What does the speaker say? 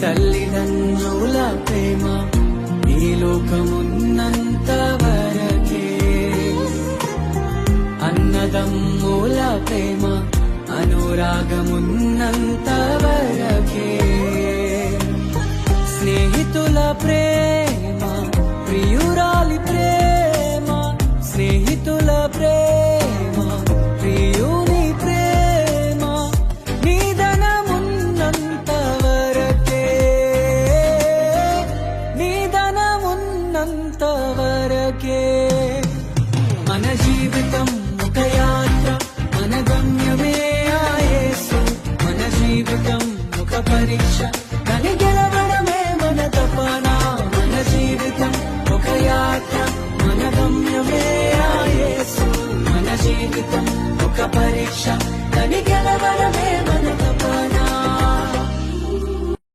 తల్లిదండ్రుల ప్రేమ ఈ లోకమున్నంత వరకే, అన్నదమ్ముల ప్రేమ అనురాగమున్నంత వరకే, స్నేహితుల ప్రేమ ప్రియురాలి ప్రేమ, స్నేహితుల ప్రేమ ప్రియుని ప్రేమ నిధనమున్నంత వరకే, నిధనమున్నంత వరకే. మన జీవితం ఒక యాత్ర, మన గమ్యమే ఆ యేసు. మన జీవితం ఒక పరీక్ష, దాన్ని గెలవడమే మన తపన. మన జీవితం ఒక యాత్ర, మన గమ్యమే ఆ యేసు. మన జీవితం ఒక పరీక్ష, దాన్ని గెలవడమే మన తపన.